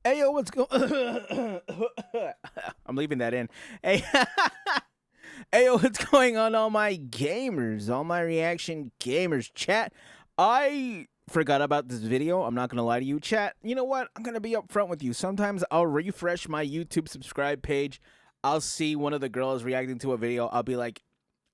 Hey, yo, what's going? I'm leaving that in. Hey, hey, yo, what's going on, all my gamers, all my reaction gamers? Chat, I forgot about this video. I'm not gonna lie to you, chat. You know what? I'm gonna be upfront with you. Sometimes I'll refresh my YouTube subscribe page. I'll see one of the girls reacting to a video. I'll be like,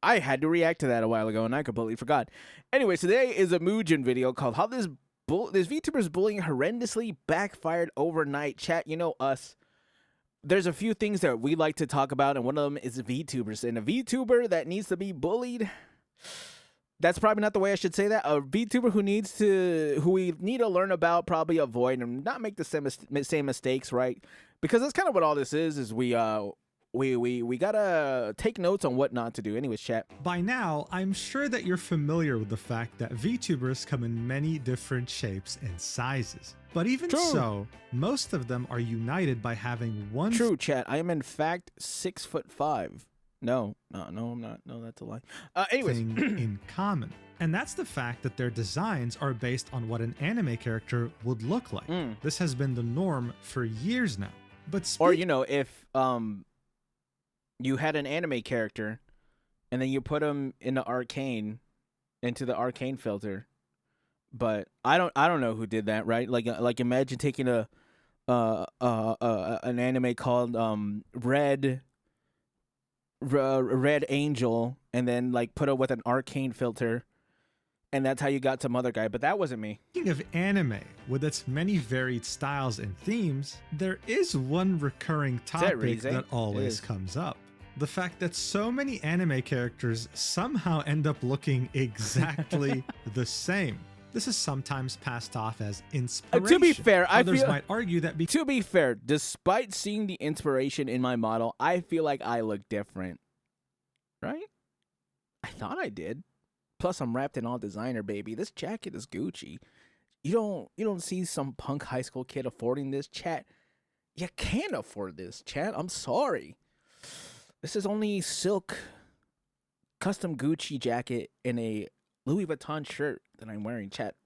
I had to react to that a while ago, and I completely forgot. Anyway, today is a Mujin video called "How This VTuber's Bullying Horrendously Backfired Overnight." Chat, you know us. There's a few things that we like to talk about, and one of them is VTubers. And a VTuber that needs to be bullied, that's probably not the way I should say that. A VTuber who we need to learn about, probably avoid, and not make the same mistakes, right? Because that's kind of what all this is we gotta take notes on what not to do. Anyways, chat. By now, I'm sure that you're familiar with the fact that VTubers come in many different shapes and sizes. But even so, most of them are united by having one... True, chat. I am in fact 6'5". No, I'm not. No, that's a lie. Anyways. Thing in common. And that's the fact that their designs are based on what an anime character would look like. This has been the norm for years now. But or, you know, if you had an anime character and then you put them into the arcane filter, but I don't know who did that, right? Like imagine taking an anime called Red Angel and then like put it with an arcane filter, and that's how you got some other guy. But that wasn't me. Speaking of anime, with its many varied styles and themes, there is one recurring topic that always comes up. The fact that so many anime characters somehow end up looking exactly the same. This is sometimes passed off as inspiration. To be fair, others might argue that to be fair, despite seeing the inspiration in my model, I feel like I look different. Right? I thought I did. Plus, I'm wrapped in all designer, baby. This jacket is Gucci. You don't see some punk high school kid affording this, chat. You can't afford this, chat. I'm sorry. This is only silk, custom Gucci jacket and a Louis Vuitton shirt that I'm wearing, chat.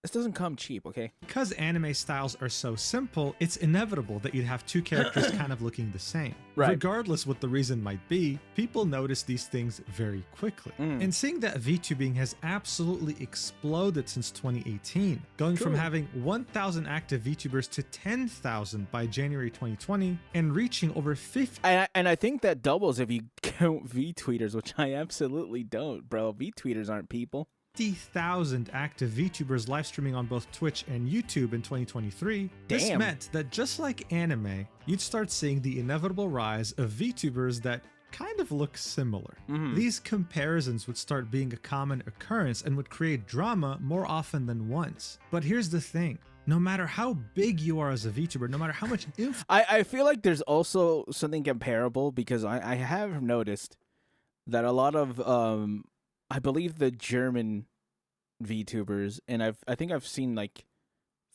This doesn't come cheap, okay? Because anime styles are so simple, it's inevitable that you'd have two characters kind of looking the same. Right. Regardless what the reason might be, people notice these things very quickly. And seeing that VTubing has absolutely exploded since 2018, going from having 1,000 active VTubers to 10,000 by January 2020, and reaching over 50. And I think that doubles if you count VTweeters, which I absolutely don't, bro. VTweeters aren't people. 50,000 active VTubers live streaming on both Twitch and YouTube in 2023. This meant that just like anime, you'd start seeing the inevitable rise of VTubers that kind of look similar. These comparisons would start being a common occurrence and would create drama more often than once. But here's the thing. No matter how big you are as a VTuber, no matter how much info... I feel like there's also something comparable because I have noticed that a lot of... I believe the German VTubers, and I think I've seen like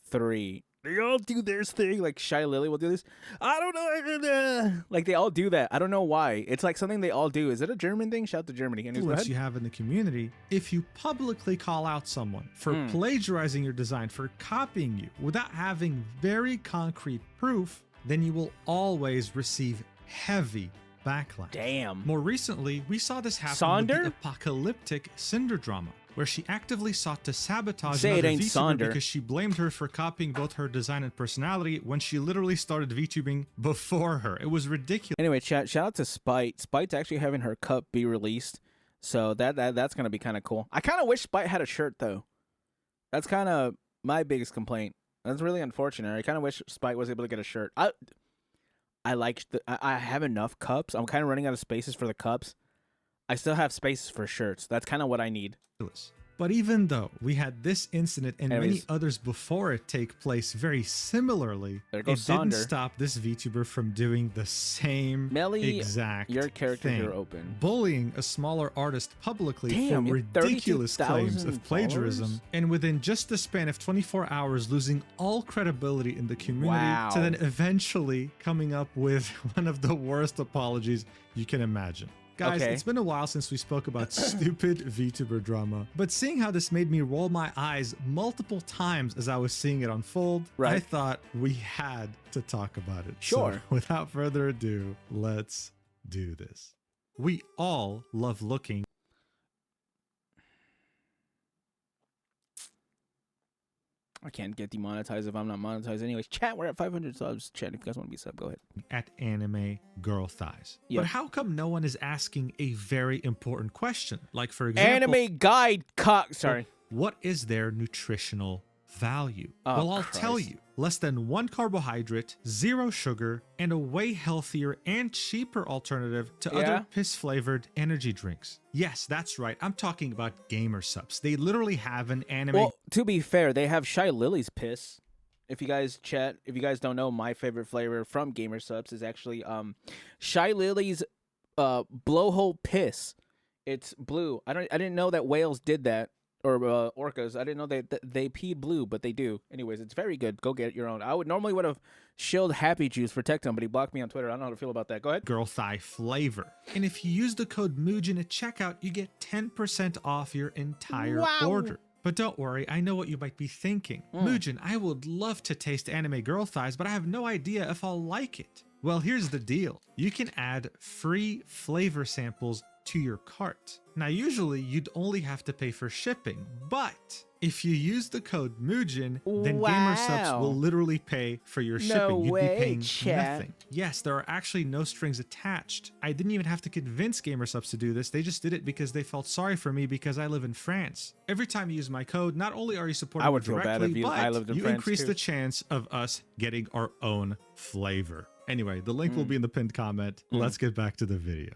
3. They all do their thing. Like Shy Lily will do this. I don't know. Like they all do that. I don't know why. It's like something they all do. Is it a German thing? Shout out to Germany. Influence you have in the community. If you publicly call out someone for plagiarizing your design, for copying you without having very concrete proof, then you will always receive heavy backlash. Damn. More recently, we saw this happen with the apocalyptic Cinder drama, where she actively sought to sabotage another VTuber because she blamed her for copying both her design and personality when she literally started VTubing before her. It was ridiculous. Anyway, chat, shout out to Spite. Spite's actually having her cup be released, so that's gonna be kind of cool. I kind of wish Spite had a shirt though. That's kind of my biggest complaint. That's really unfortunate. I kind of wish Spite was able to get a shirt. I have enough cups. I'm kind of running out of spaces for the cups. I still have spaces for shirts. That's kind of what I need. But even though we had this incident and many others before it take place very similarly, it didn't stop this VTuber from doing the same exact your character thing. Here open. Bullying a smaller artist publicly for ridiculous claims of plagiarism, and within just the span of 24 hours losing all credibility in the community, to then eventually coming up with one of the worst apologies you can imagine. Guys, Okay. it's been a while since we spoke about stupid VTuber drama, but seeing how this made me roll my eyes multiple times as I was seeing it unfold, I thought we had to talk about it. Sure. So, without further ado, let's do this. We all love looking. I can't get demonetized if I'm not monetized. Anyways, chat, we're at 500 subs. Chat, if you guys want to be sub, go ahead. At anime girl thighs. Yep. But how come no one is asking a very important question? Like, for example, Anime guide cock. Sorry. what is their nutritional value? Oh, well, I'll Christ. tell you. Less than 1 carbohydrate, 0 sugar, and a way healthier and cheaper alternative to other piss-flavored energy drinks. Yes, that's right. I'm talking about gamer subs. They literally have an anime. Well, to be fair, they have Shy Lily's piss. If you guys don't know, my favorite flavor from Gamer Subs is actually Shy Lily's blowhole piss. It's blue. I didn't know that whales did that, or orcas. I didn't know they peed blue, but they do. Anyways, it's very good. Go get your own. I would have shilled Happy Juice for Tecton, but he blocked me on Twitter. I don't know how to feel about that. Go ahead. Girl thigh flavor. And if you use the code Mujin at checkout, you get 10% off your entire order. But don't worry, I know what you might be thinking. Mujin, I would love to taste anime girl thighs, but I have no idea if I'll like it. Well, here's the deal. You can add free flavor samples to your cart. Now, usually you'd only have to pay for shipping, but if you use the code Mujin, then Gamer Subs will literally pay for your shipping. You'd be paying nothing. Yes, there are actually no strings attached. I didn't even have to convince Gamer Subs to do this. They just did it because they felt sorry for me because I live in France. Every time you use my code, not only are you supporting me directly, but you increase the chance of us getting our own flavor. Anyway, the link will be in the pinned comment. Let's get back to the video.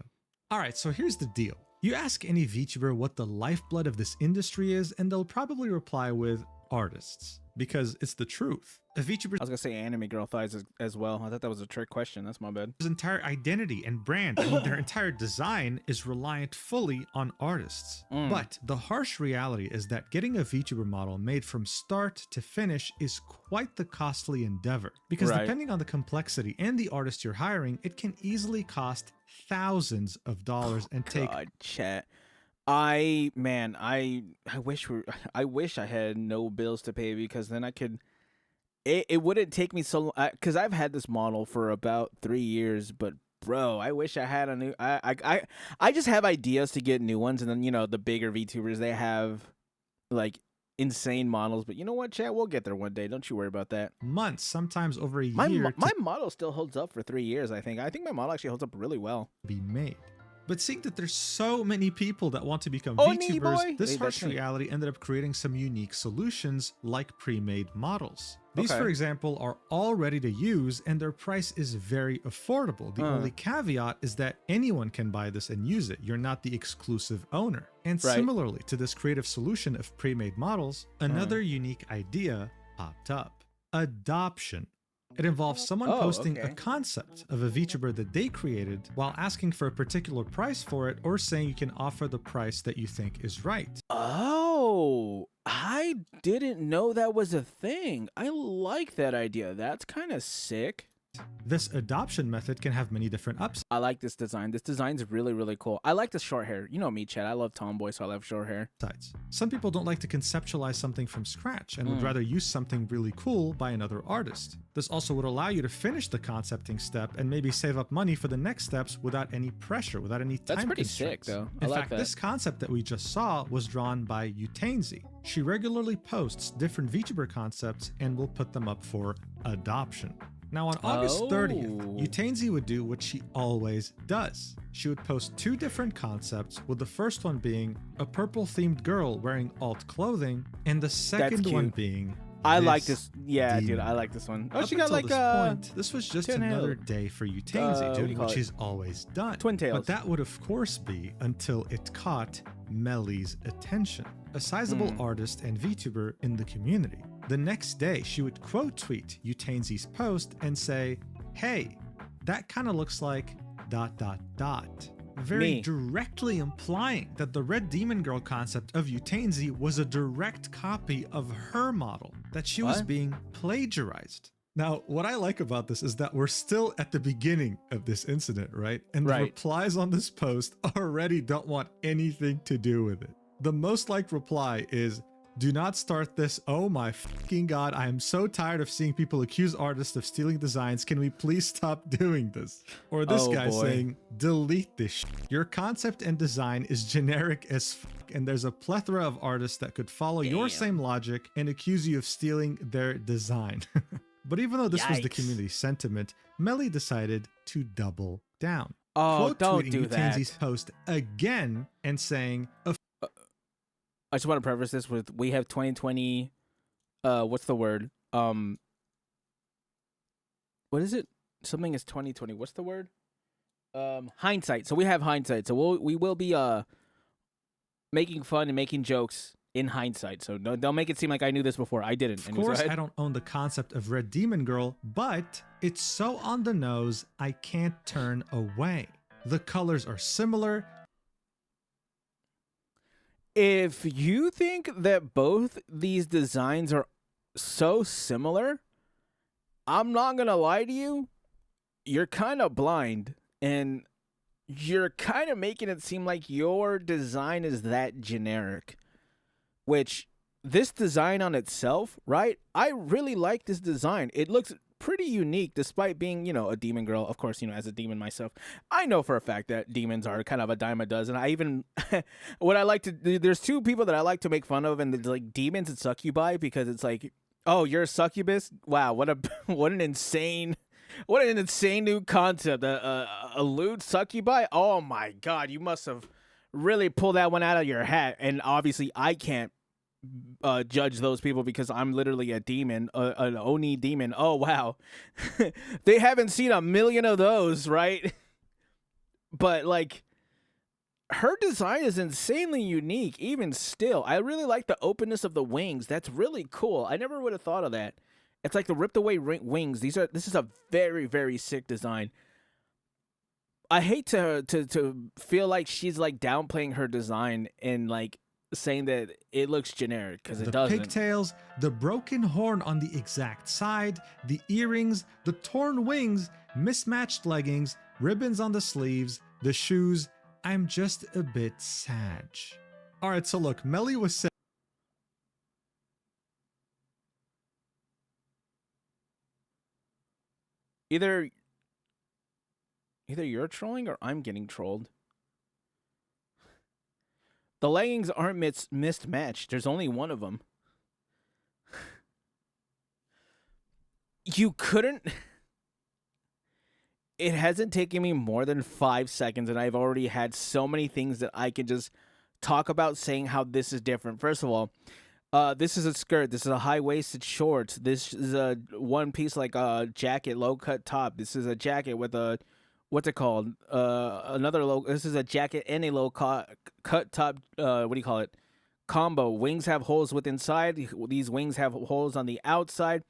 All right, so here's the deal. You ask any VTuber what the lifeblood of this industry is, and they'll probably reply with artists, because it's the truth. A VTuber's I was gonna say anime girl thighs as well. I thought that was a trick question. That's my bad. entire identity and brand, I mean, their entire design is reliant fully on artists. But the harsh reality is that getting a VTuber model made from start to finish is quite the costly endeavor, because depending on the complexity and the artist you're hiring, it can easily cost thousands of dollars and take chat. I wish I had no bills to pay, because then I could. It wouldn't take me so long, because I've had this model for about 3 years. But bro, I wish I had a new. I just have ideas to get new ones, and then the bigger VTubers, they have like insane models. But you know what, chat? We'll get there one day. Don't you worry about that. Months, sometimes over a My year. my model still holds up for 3 years. I think my model actually holds up really well. Be made. But seeing that there's so many people that want to become VTubers, this harsh reality ended up creating some unique solutions like pre-made models. These, for example, are all ready to use and their price is very affordable. The only caveat is that anyone can buy this and use it. You're not the exclusive owner. And similarly to this creative solution of pre-made models, another unique idea popped up: adoption. It involves someone posting a concept of a VTuber that they created while asking for a particular price for it, or saying you can offer the price that you think is right. Oh, I didn't know that was a thing. I like that idea. That's kind of sick. This adoption method can have many different upsides. I like this design. This design's really, really cool. I like the short hair. You know me, Chad. I love tomboy, so I love short hair. Some people don't like to conceptualize something from scratch and would rather use something really cool by another artist. This also would allow you to finish the concepting step and maybe save up money for the next steps without any pressure, without any time That's pretty constraints. sick, though. In fact, this concept that we just saw was drawn by Utainsy. She regularly posts different VTuber concepts and will put them up for adoption. Now, on August 30th, Utainsy would do what she always does. She would post 2 different concepts, with the first one being a purple-themed girl wearing alt clothing, and the second one being I like this. Yeah, dude, I like this one. Oh, she got like this was just another day for Utainsy doing what she's always done. Twin tails. But that would of course be until it caught Melly's attention, a sizable artist and VTuber in the community. The next day, she would quote tweet Utainsy's post and say, "Hey, that kind of looks like ... Very directly implying that the Red Demon Girl concept of Utainsy was a direct copy of her model, that she was being plagiarized. Now, what I like about this is that we're still at the beginning of this incident, right? And the Right. replies on this post already don't want anything to do with it. The most liked reply is, "Do not start this. Oh my fucking god, I am so tired of seeing people accuse artists of stealing designs. Can we please stop doing this?" Or this guy saying, "Delete this shit. Your concept and design is generic as fuck, and there's a plethora of artists that could follow your same logic and accuse you of stealing their design." But even though this was the community sentiment, Melly decided to double down. Oh, don't do Utainsy's that. post again and saying, I just want to preface this with, we have 2020, what's the word? What is it? Something is 2020. What's the word? Hindsight. So we have hindsight. So we will be making fun and making jokes in hindsight. So don't make it seem like I knew this before. I didn't. Of course, I don't own the concept of Red Demon Girl, but it's so on the nose, I can't turn away. The colors are similar. If you think that both these designs are so similar, I'm not going to lie to you. You're kind of blind, and you're kind of making it seem like your design is that generic. Which, this design on itself, right? I really like this design. It looks pretty unique despite being, you know, a demon girl. Of course, you know, as a demon myself, I know for a fact that demons are kind of a dime a dozen. I even, what I like to do, there's two people that I like to make fun of, and it's like demons and succubi, because it's like, oh, you're a succubus? Wow, what an insane new concept. A lewd succubi? Oh my god, you must have really pulled that one out of your hat. And obviously I can't judge those people because I'm literally a demon, an Oni demon. Oh wow. They haven't seen a million of those, right? But like, her design is insanely unique even still. I really like the openness of the wings. That's really cool. I never would have thought of that. It's like the ripped away wings. This is a very, very sick design. I hate to feel like she's like downplaying her design and like saying that it looks generic, because it doesn't. The pigtails, the broken horn on the exact side, the earrings, the torn wings, mismatched leggings, ribbons on the sleeves, the shoes. I'm just a bit sad. All right, so look, Melly was saying, Either you're trolling or I'm getting trolled. The leggings aren't mismatched. There's only one of them. You couldn't... It hasn't taken me more than 5 seconds, and I've already had so many things that I can just talk about saying how this is different. First of all, this is a skirt. This is a high-waisted shorts. This is a one-piece, like a jacket, low-cut top. This is a jacket with a... What's it called? Another low. This is a jacket and a low cut top. What do you call it? Combo. Wings have holes with inside. These wings have holes on the outside.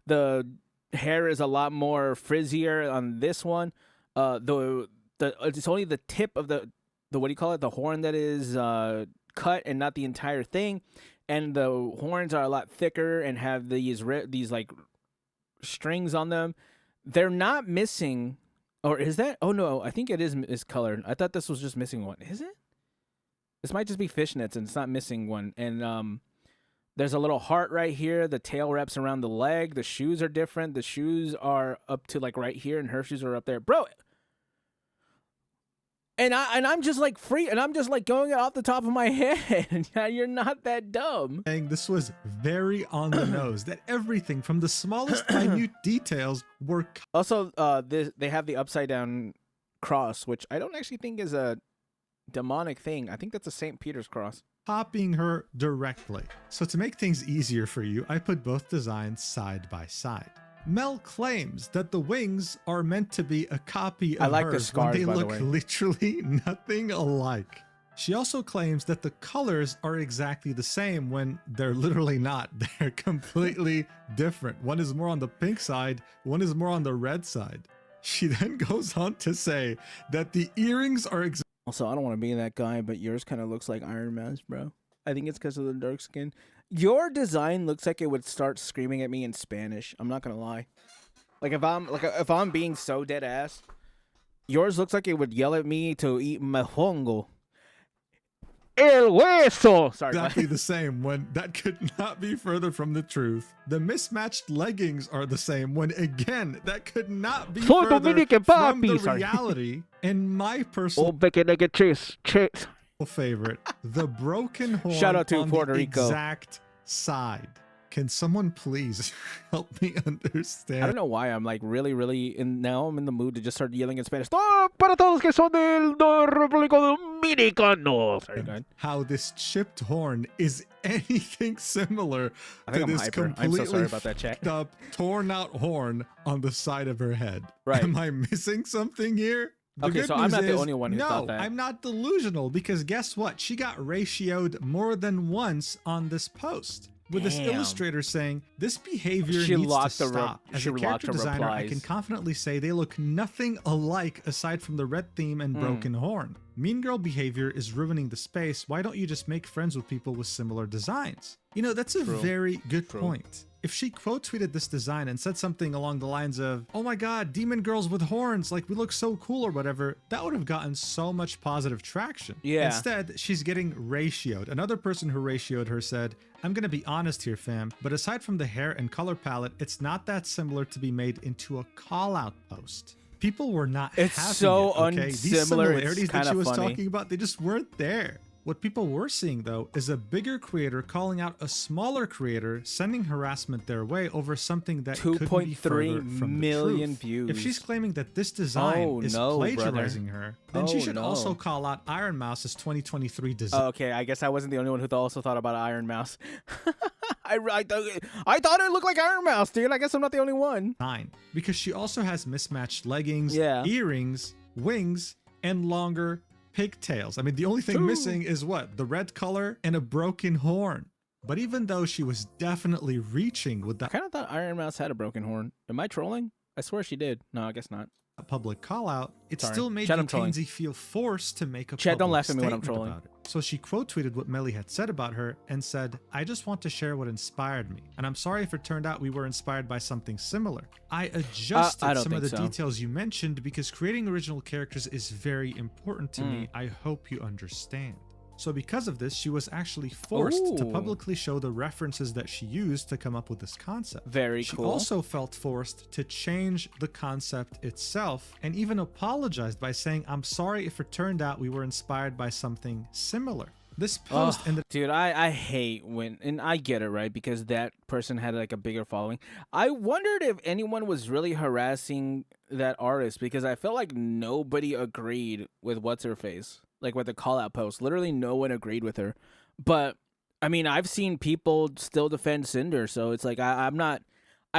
The hair is a lot more frizzier on this one. It's only the tip of the what do you call it? The horn that is cut, and not the entire thing. And the horns are a lot thicker and have these like strings on them. They're not missing. Or is that? Oh no, I think it is colored. I thought this was just missing one. Is it? This might just be fishnets and it's not missing one. And there's a little heart right here. The tail wraps around the leg. The shoes are different. The shoes are up to like right here, and her shoes are up there, bro. And I'm just like free, and I'm just like going off the top of my head. You're not that dumb. Saying this was very on the nose, that everything from the smallest minute details were... Also, they have the upside down cross, which I don't actually think is a demonic thing. I think that's a St. Peter's cross. Copying her directly. So to make things easier for you, I put both designs side by side. Mel claims that the wings are meant to be a copy of the hers scars, when they by the look way. literally nothing alike. She also claims that the colors are exactly the same when they're literally not. They're completely different. One is more on the pink side, one is more on the red side. She then goes on to say that the earrings are Also, I don't want to be that guy, but yours kind of looks like Iron Man's, bro. I think it's because of the dark skin. Your design looks like it would start screaming at me in Spanish. I'm not going to lie. Like if I'm being so dead ass, yours looks like it would yell at me to eat mofongo. El hueso. Sorry. Exactly the same, when that could not be further from the truth. The mismatched leggings are the same, when again that could not be further from the reality. And my personal favorite, the broken horn. Shout out to on Puerto the Rico. Exact side. Can someone please help me understand? I don't know why I'm like really now I'm in the mood to just start yelling in Spanish. Oh, para todos que son del República Dominicano. Sorry, go ahead. How this chipped horn is anything similar to this completely I'm so sorry about that, chat. up, torn out horn on the side of her head. Right. Am I missing something here? Okay, so I'm not the only one who thought that. No, I'm not delusional, because guess what? She got ratioed more than once on this post. With this illustrator saying, this behavior needs to stop. As a character designer, I can confidently say they look nothing alike aside from the red theme and broken horn. Mean girl behavior is ruining the space. Why don't you just make friends with people with similar designs? You know, that's a very good point. If she quote tweeted this design and said something along the lines of, oh my god, demon girls with horns, like we look so cool or whatever, that would have gotten so much positive traction. Yeah. Instead, she's getting ratioed. Another person who ratioed her said, I'm gonna be honest here, fam, but aside from the hair and color palette, it's not that similar to be made into a call-out post. People were not having so it, okay? unsimilar. These similarities that she was funny. talking about, they just weren't there. What people were seeing, though, is a bigger creator calling out a smaller creator, sending harassment their way over something that couldn't be further from million the truth. views. If she's claiming that this design is plagiarizing her, then she should also call out Iron Mouse's 2023 design. Okay, I guess I wasn't the only one who also thought about Iron Mouse. I thought it looked like Iron Mouse, dude. I guess I'm not the only one. Because she also has mismatched leggings, earrings, wings, and longer pigtails. I mean, the only thing missing is what? The red color and a broken horn. But even though she was definitely reaching with that, I kind of thought Iron Mouse had a broken horn. Am I trolling? I swear she did. No, I guess not. Public call out, it still made Utainsy feel forced to make a Chat, public don't laugh at me when I'm statement trolling. about it. So she quote tweeted what Melly had said about her and said, I just want to share what inspired me. And I'm sorry if it turned out we were inspired by something similar. I adjusted some of the details you mentioned because creating original characters is very important to me. I hope you understand. So because of this, she was actually forced to publicly show the references that she used to come up with this concept. Very cool. She also felt forced to change the concept itself and even apologized by saying, I'm sorry if it turned out we were inspired by something similar. This post ended. Dude, I hate when, and I get it, right? Because that person had like a bigger following. I wondered if anyone was really harassing that artist because I felt like nobody agreed with what's her face. Like with the call out post, literally no one agreed with her. But I mean, I've seen people still defend Cinder, so it's like I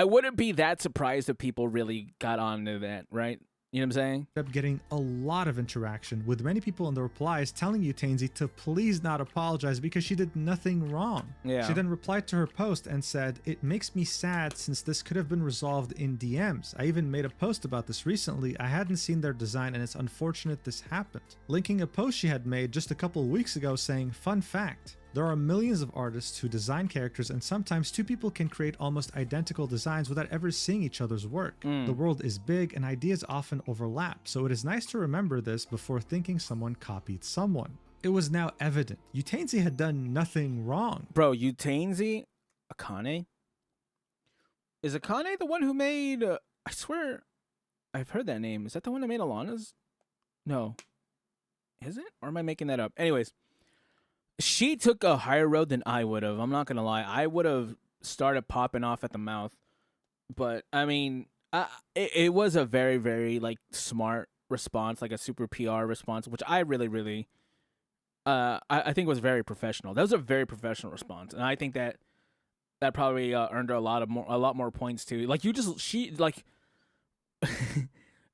wouldn't be that surprised if people really got onto that, right? You know what I'm saying? Ended up getting a lot of interaction with many people in the replies telling Utainsy to please not apologize because she did nothing wrong. She then replied to her post and said, it makes me sad since this could have been resolved in DMs. I even made a post about this recently. I hadn't seen their design and it's unfortunate this happened. Linking a post she had made just a couple of weeks ago saying, fun fact, there are millions of artists who design characters and sometimes two people can create almost identical designs without ever seeing each other's work. The world is big and ideas often overlap, so it is nice to remember this before thinking someone copied someone. It was now evident. Utainsy had done nothing wrong. Bro, Utainsy? Akane? Is Akane the one who made... I swear I've heard that name. Is that the one that made Alana's? No. Is it? Or am I making that up? Anyways. She took a higher road than I would have. I'm not going to lie. I would have started popping off at the mouth. But, I mean, it was a very, very, like, smart response, like a super PR response, which I really, I think was very professional. That was a very professional response. And I think that probably earned her a lot more points, too. Like,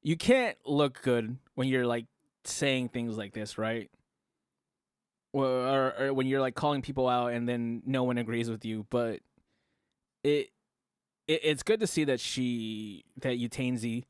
you can't look good when you're, like, saying things like this, right? Or when you're like calling people out and then no one agrees with you, but it's good to see that Utainsy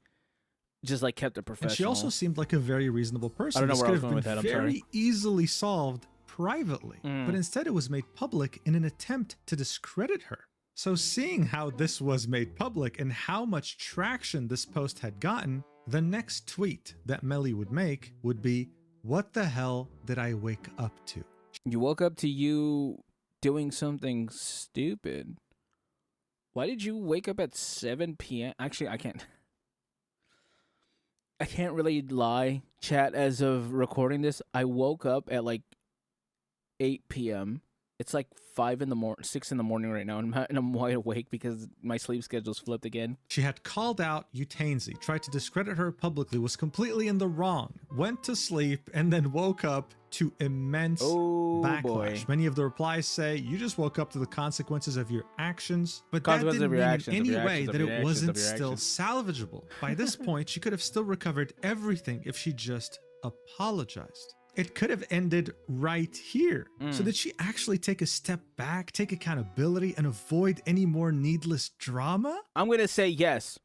just like kept it professional. And she also seemed like a very reasonable person. I don't know where I was going with that. I'm sorry. Very easily solved privately, but instead it was made public in an attempt to discredit her. So seeing how this was made public and how much traction this post had gotten, the next tweet that Melly would make would be, "What the hell did I wake up to?" You woke up to you doing something stupid. Why did you wake up at 7 p.m.? Actually, I can't really lie, chat. As of recording this, I woke up at like 8 p.m. It's like 6 in the morning right now, and I'm wide awake because my sleep schedule's flipped again. She had called out Utainsy, tried to discredit her publicly, was completely in the wrong, went to sleep, and then woke up to immense backlash. Boy. Many of the replies say, you just woke up to the consequences of your actions, but that didn't mean in any way that it wasn't still salvageable. By this point, she could have still recovered everything if she just apologized. It could have ended right here. So did she actually take a step back, take accountability, and avoid any more needless drama? I'm going to say yes.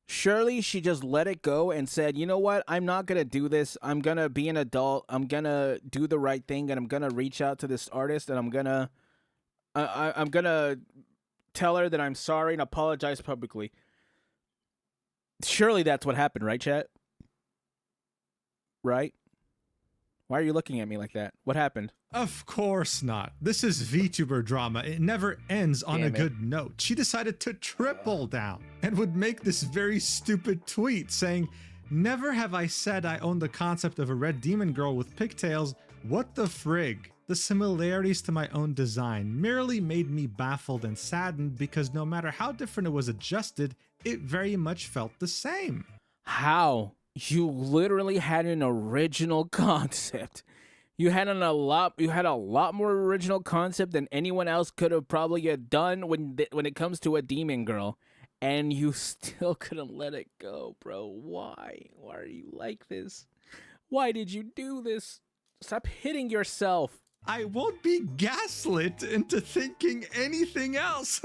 Surely she just let it go and said, you know what? I'm not going to do this. I'm going to be an adult. I'm going to do the right thing, and I'm going to reach out to this artist, and I'm going to tell her that I'm sorry and apologize publicly. Surely that's what happened, right, chat? Right? Why are you looking at me like that? What happened? Of course not. This is VTuber drama. It never ends on a good note. She decided to triple down and would make this very stupid tweet saying, "Never have I said I own the concept of a red demon girl with pigtails. What the frig? The similarities to my own design merely made me baffled and saddened because no matter how different it was adjusted, it very much felt the same." How? You literally had an original concept. You had a lot more original concept than anyone else could have probably done when it comes to a demon girl, and you still couldn't let it go, bro. Why? Why are you like this? Why did you do this? Stop hitting yourself. I won't be gaslit into thinking anything else.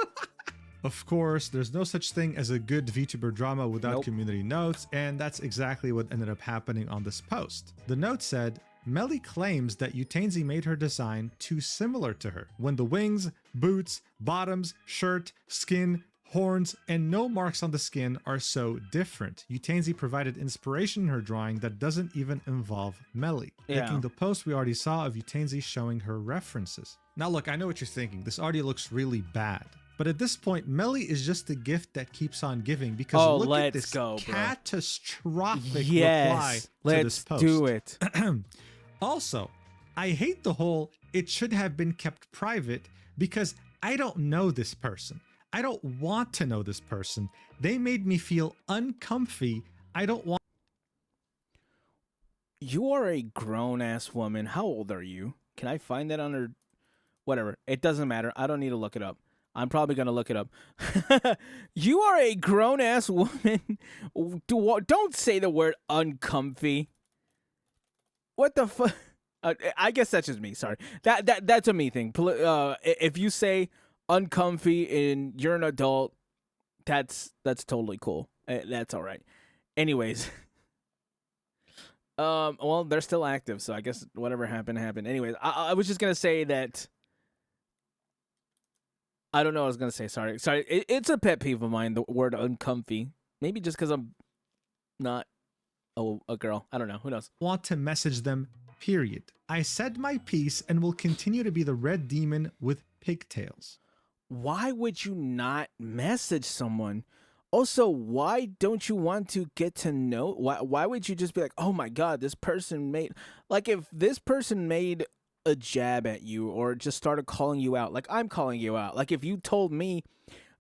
Of course, there's no such thing as a good VTuber drama without community notes, and that's exactly what ended up happening on this post. The note said, Melly claims that Utainsy made her design too similar to her, when the wings, boots, bottoms, shirt, skin, horns, and no marks on the skin are so different. Utainsy provided inspiration in her drawing that doesn't even involve Melly, making the post we already saw of Utainsy showing her references. Now look, I know what you're thinking. This already looks really bad. But at this point, Melly is just a gift that keeps on giving because look at this catastrophic reply to this post. Let's do it. Also, I hate the whole it should have been kept private because I don't know this person. I don't want to know this person. They made me feel uncomfy. I don't want. You are a grown-ass woman. How old are you? Can I find that on her? Whatever. It doesn't matter. I don't need to look it up. I'm probably going to look it up. You are a grown-ass woman. Don't say the word uncomfy. What the fuck? I guess that's just me. Sorry. That's a me thing. If you say uncomfy and you're an adult, that's totally cool. That's all right. Anyways. Well, they're still active, so I guess whatever happened. Anyways, I was just going to say that I don't know what I was going to say. Sorry. It's a pet peeve of mine, the word uncomfy. Maybe just because I'm not a girl. I don't know. Who knows? Want to message them, period. I said my piece and will continue to be the red demon with pigtails. Why would you not message someone? Also, why don't you want to get to know? Why would you just be like, oh my God, this person made... Like, if this person made a jab at you or just started calling you out, like I'm calling you out. Like, if you told me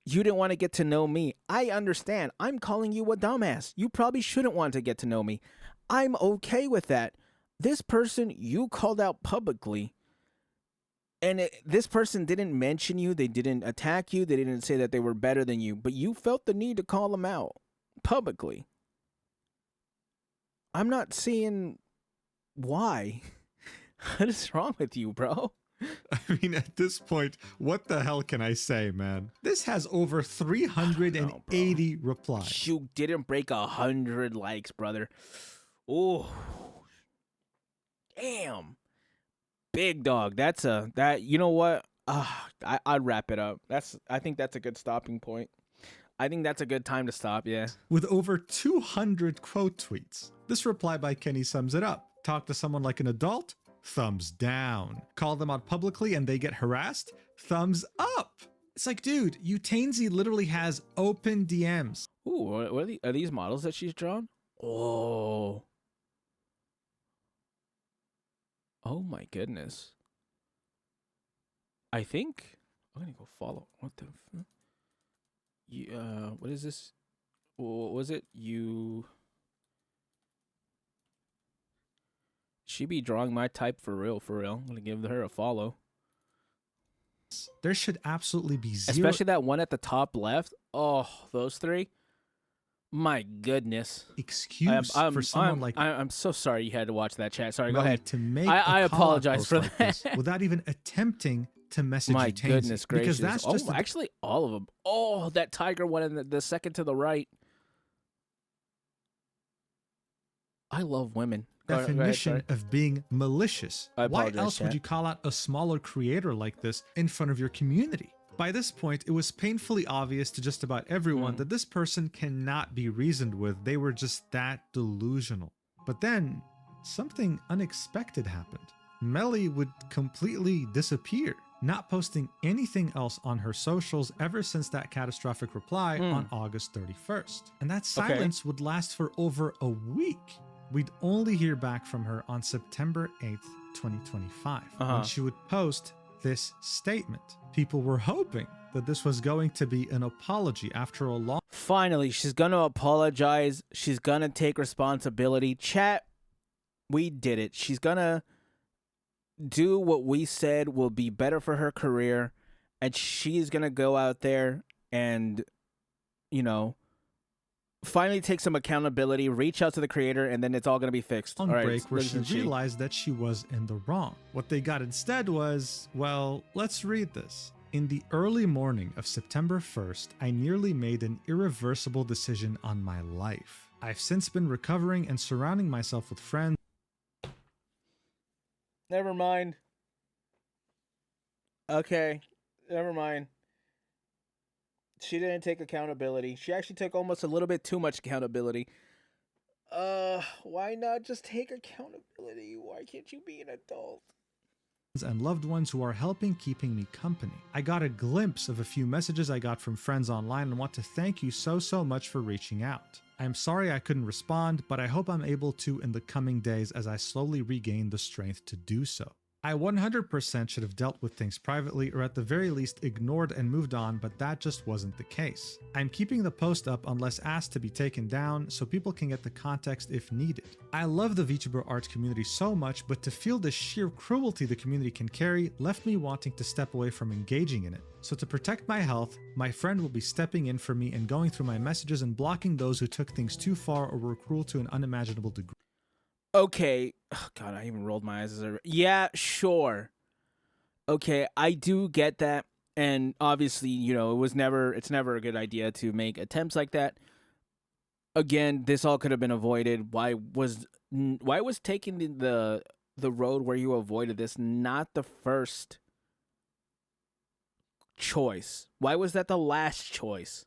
you didn't want to get to know me, I understand. I'm calling you a dumbass. You probably shouldn't want to get to know me. I'm okay with that. This person you called out publicly, and this person didn't mention you, they didn't attack you, they didn't say that they were better than you, but you felt the need to call them out publicly. I'm not seeing why. What is wrong with you, bro? I mean, at this point, what the hell can I say, man? This has over 380 replies. You didn't break 100 likes, brother. Oh, damn. Big dog. You know what? I'd wrap it up. I think that's a good stopping point. I think that's a good time to stop, yeah. With over 200 quote tweets. This reply by Kenny sums it up. Talk to someone like an adult? Thumbs down. Call them out publicly and they get harassed? Thumbs up. It's like, dude, Utainsy literally has open DMs. Ooh, what are these models that she's drawn? Oh. Oh my goodness. I think I'm gonna go follow. What the? What is this? What was it? She be drawing my type for real, for real. I'm gonna give her a follow. There should absolutely be zero. Especially that one at the top left. Oh, those three. My goodness. Excuse for someone like I'm so sorry you had to watch that chat. Sorry, go ahead. To make I apologize for like that. Without even attempting to message My Utainsy, goodness gracious. because that's just actually all of them. Oh, that tiger one in the second to the right. I love women. definition of being malicious. Why else would chat. you call out a smaller creator like this in front of your community? By this point, it was painfully obvious to just about everyone that this person cannot be reasoned with. They were just that delusional. But then, something unexpected happened. Melly would completely disappear, not posting anything else on her socials ever since that catastrophic reply on August 31st. And that silence would last for over a week. We'd only hear back from her on September 8th, 2025, when she would post this statement. People were hoping that this was going to be an apology after a long... Finally, she's gonna apologize. She's gonna take responsibility. Chat, we did it. She's gonna do what we said will be better for her career, and she's gonna go out there and, you know, finally take some accountability, reach out to the creator, and then it's all gonna be fixed. long break where she realized that she was in the wrong. What they got instead was, well, let's read this. In the early morning of September 1st, I nearly made an irreversible decision on my life. I've since been recovering and surrounding myself with friends. Never mind. Okay, never mind. She didn't take accountability. She actually took almost a little bit too much accountability. Why not just take accountability? Why can't you be an adult? And loved ones who are helping keeping me company. I got a glimpse of a few messages I got from friends online and want to thank you so much for reaching out. I'm sorry I couldn't respond, but I hope I'm able to in the coming days as I slowly regain the strength to do so. I 100% should have dealt with things privately or at the very least ignored and moved on, but that just wasn't the case. I'm keeping the post up unless asked to be taken down so people can get the context if needed. I love the VTuber art community so much, but to feel the sheer cruelty the community can carry left me wanting to step away from engaging in it. So to protect my health, my friend will be stepping in for me and going through my messages and blocking those who took things too far or were cruel to an unimaginable degree. Okay. Oh, God, I even rolled my eyes. Yeah, sure. Okay, I do get that. And obviously, you know, it's never a good idea to make attempts like that. Again, this all could have been avoided. Why was taking the road where you avoided this not the first choice? Why was that the last choice?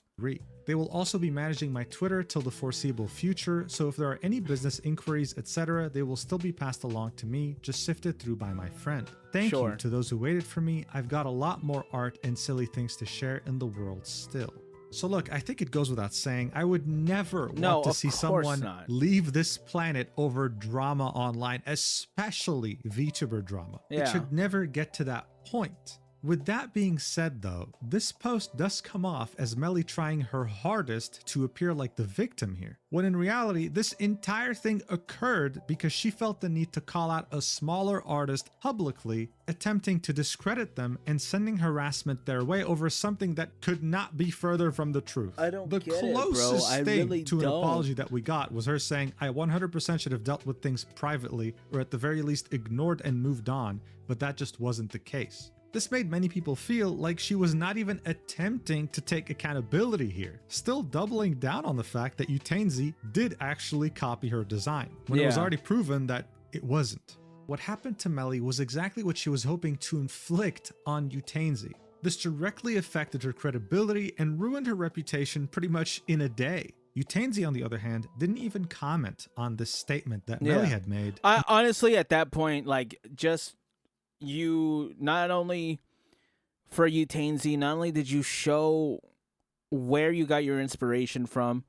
They will also be managing my Twitter till the foreseeable future, so if there are any business inquiries, etc., they will still be passed along to me, just sifted through by my friend. Thank you to those who waited for me. I've got a lot more art and silly things to share in the world still. So look, I think it goes without saying, I would never want to see someone leave this planet over drama online, especially VTuber drama. It should never get to that point. With that being said though, this post does come off as Melly trying her hardest to appear like the victim here, when in reality this entire thing occurred because she felt the need to call out a smaller artist publicly, attempting to discredit them and sending harassment their way over something that could not be further from the truth. I don't the get it, bro. closest I thing really to don't. an apology that we got was her saying, I 100% should have dealt with things privately or at the very least ignored and moved on, but that just wasn't the case. This made many people feel like she was not even attempting to take accountability here, still doubling down on the fact that Utainsy did actually copy her design, when it was already proven that it wasn't. what happened to Melly was exactly what she was hoping to inflict on Utainsy. This directly affected her credibility and ruined her reputation pretty much in a day. Utainsy, on the other hand, didn't even comment on this statement that Melly had made. I honestly, at that point, like, just you, not only for Utainsy, not only did you show where you got your inspiration from,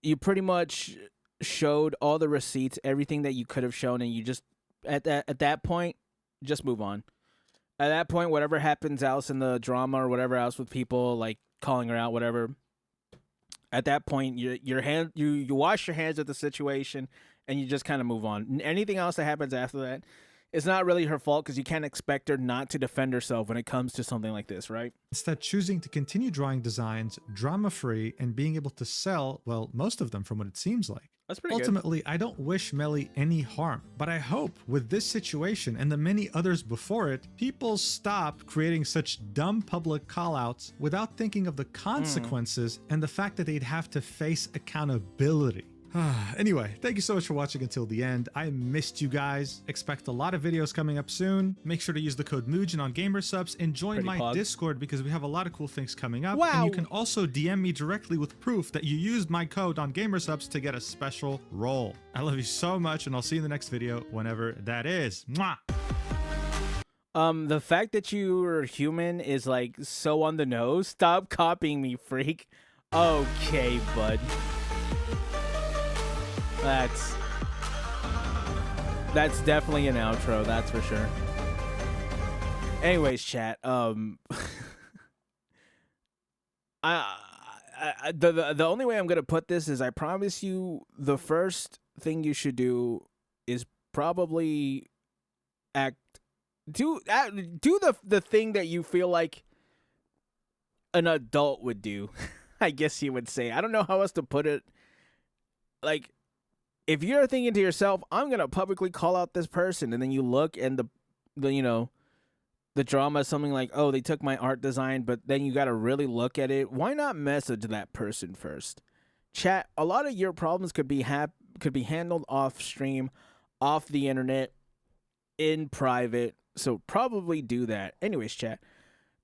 you pretty much showed all the receipts, everything that you could have shown, and you just, at that point, just move on. At that point, whatever happens else in the drama or whatever else with people like calling her out, whatever. At that point, you wash your hands of the situation and you just kind of move on. Anything else that happens after that, it's not really her fault because you can't expect her not to defend herself when it comes to something like this, right? Instead, choosing to continue drawing designs drama-free and being able to sell, well, most of them from what it seems like. That's pretty Ultimately, good. I don't wish Melly any harm, but I hope with this situation and the many others before it, people stop creating such dumb public callouts without thinking of the consequences and the fact that they'd have to face accountability. Anyway, thank you so much for watching until the end. I missed you guys. Expect a lot of videos coming up soon. Make sure to use the code Mujin on GamerSupps and join my Discord because we have a lot of cool things coming up. Wow. And you can also DM me directly with proof that you used my code on GamerSupps to get a special role. I love you so much, and I'll see you in the next video whenever that is. Mwah! The fact that you are human is like so on the nose. Stop copying me, freak. Okay, bud. That's definitely an outro, that's for sure. Anyways, chat, the only way I'm gonna put this is I promise you the first thing you should do is probably do the thing that you feel like an adult would do. I guess you would say. I don't know how else to put it. Like, if you're thinking to yourself, I'm going to publicly call out this person, and then you look and the drama is something like, oh, they took my art design, but then you got to really look at it. Why not message that person first? Chat, a lot of your problems could be handled off stream, off the internet, in private. So probably do that. Anyways, chat,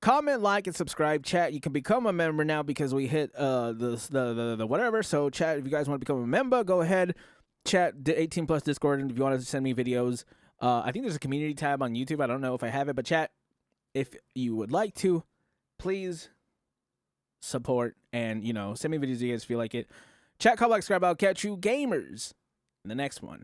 comment, like, and subscribe. Chat, you can become a member now because we hit the whatever. So chat, if you guys want to become a member, go ahead. Chat, 18 plus Discord, and if you want to send me videos, I think there's a community tab on YouTube. I don't know if I have it, but chat, if you would like to, please support and send me videos if you guys feel like it. Chat, comment, like, subscribe. I'll catch you gamers in the next one.